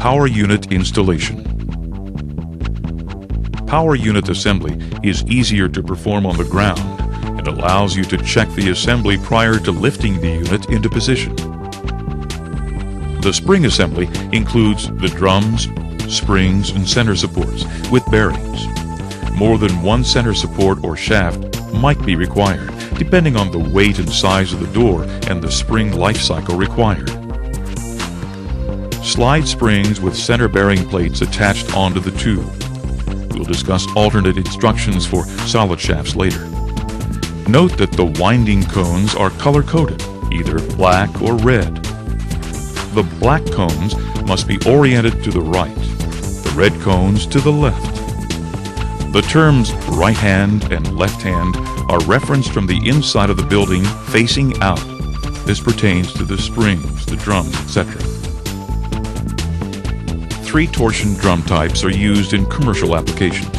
Power unit installation. Power unit assembly is easier to perform on the ground and allows you to check the assembly prior to lifting the unit into position. The spring assembly includes the drums, springs, and center supports with bearings. More than one center support or shaft might be required, depending on the weight and size of the door and the spring life cycle required. Slide springs with center bearing plates attached onto the tube. We'll discuss alternate instructions for solid shafts later. Note that the winding cones are color-coded, either black or red. The black cones must be oriented to the right, the red cones to the left. The terms right hand and left hand are referenced from the inside of the building facing out. This pertains to the springs, the drums, etc. 3 torsion drum types are used in commercial applications.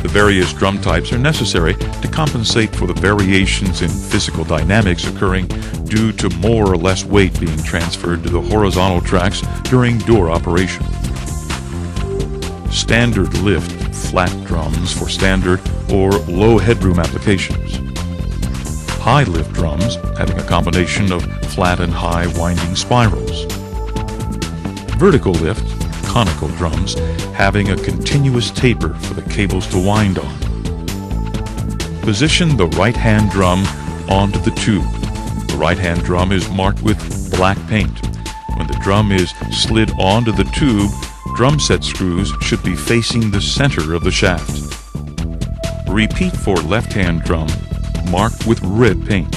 The various drum types are necessary to compensate for the variations in physical dynamics occurring due to more or less weight being transferred to the horizontal tracks during door operation. Standard lift flat drums for standard or low headroom applications. High lift drums having a combination of flat and high winding spirals. Vertical lift conical drums having a continuous taper for the cables to wind on. Position the right-hand drum onto the tube. The right-hand drum is marked with black paint. When the drum is slid onto the tube, drum set screws should be facing the center of the shaft. Repeat for left-hand drum marked with red paint.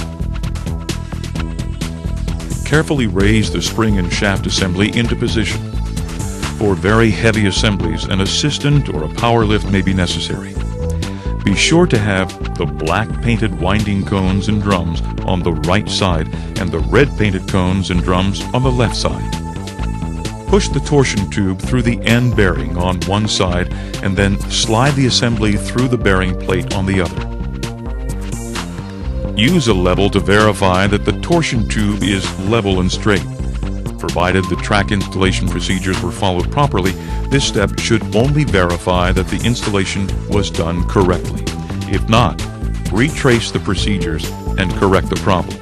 Carefully raise the spring and shaft assembly into position. For very heavy assemblies, an assistant or a power lift may be necessary. Be sure to have the black painted winding cones and drums on the right side and the red painted cones and drums on the left side. Push the torsion tube through the end bearing on one side and then slide the assembly through the bearing plate on the other. Use a level to verify that the torsion tube is level and straight. Provided the track installation procedures were followed properly, this step should only verify that the installation was done correctly. If not, retrace the procedures and correct the problem.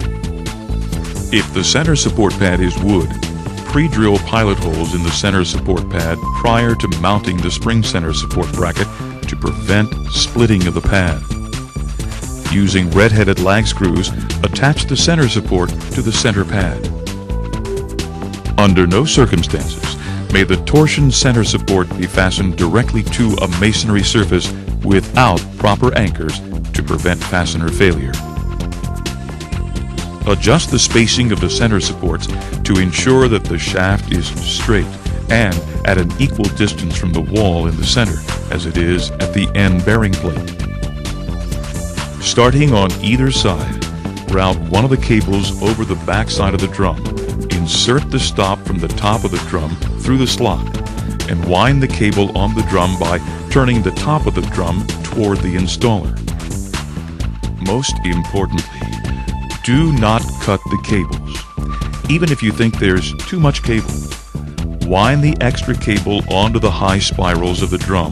If the center support pad is wood, pre-drill pilot holes in the center support pad prior to mounting the spring center support bracket to prevent splitting of the pad. Using red-headed lag screws, attach the center support to the center pad. Under no circumstances may the torsion center support be fastened directly to a masonry surface without proper anchors to prevent fastener failure. Adjust the spacing of the center supports to ensure that the shaft is straight and at an equal distance from the wall in the center as it is at the end bearing plate. Starting on either side, route one of the cables over the back side of the drum. Insert the stop from the top of the drum through the slot and wind the cable on the drum by turning the top of the drum toward the installer. Most importantly, do not cut the cables. Even if you think there's too much cable, wind the extra cable onto the high spirals of the drum.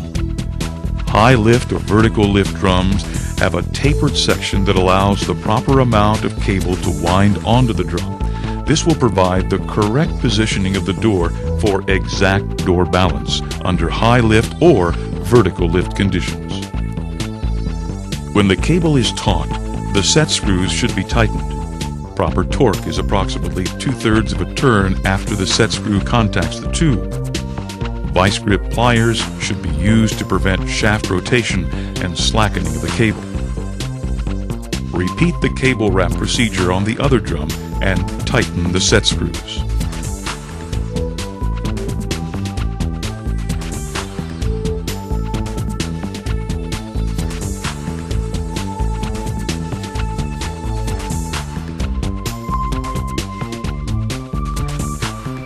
High lift or vertical lift drums have a tapered section that allows the proper amount of cable to wind onto the drum. This will provide the correct positioning of the door for exact door balance under high lift or vertical lift conditions. When the cable is taut, the set screws should be tightened. Proper torque is approximately 2/3 of a turn after the set screw contacts the tube. Vice grip pliers should be used to prevent shaft rotation and slackening of the cable. Repeat the cable wrap procedure on the other drum and tighten the set screws.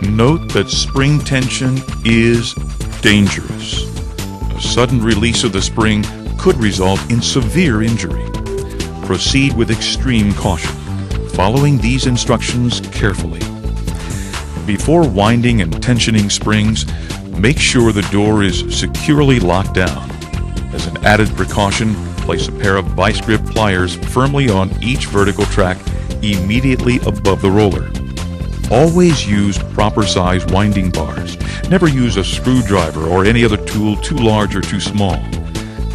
Note that spring tension is dangerous. A sudden release of the spring could result in severe injury. Proceed with extreme caution, following these instructions carefully. Before winding and tensioning springs, make sure the door is securely locked down. As an added precaution, place a pair of vice grip pliers firmly on each vertical track immediately above the roller. Always use proper size winding bars. Never use a screwdriver or any other tool too large or too small.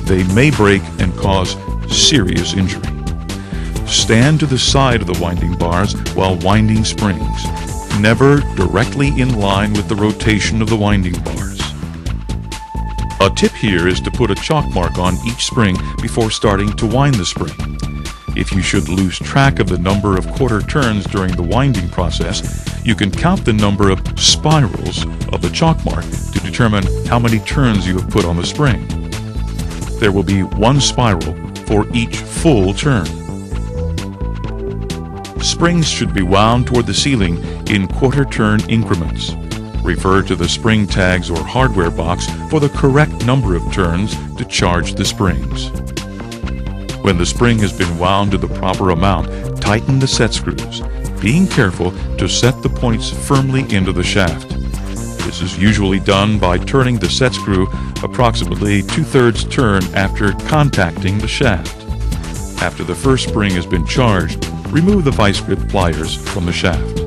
They may break and cause serious injury. Stand to the side of the winding bars while winding springs, never directly in line with the rotation of the winding bars. A tip here is to put a chalk mark on each spring before starting to wind the spring. If you should lose track of the number of quarter turns during the winding process, you can count the number of spirals of the chalk mark to determine how many turns you have put on the spring. There will be one spiral for each full turn. Springs should be wound toward the ceiling in quarter turn increments. Refer to the spring tags or hardware box for the correct number of turns to charge the springs. When the spring has been wound to the proper amount, tighten the set screws, being careful to set the points firmly into the shaft. This is usually done by turning the set screw approximately 2/3 turn after contacting the shaft. After the first spring has been charged, remove the vice grip pliers from the shaft.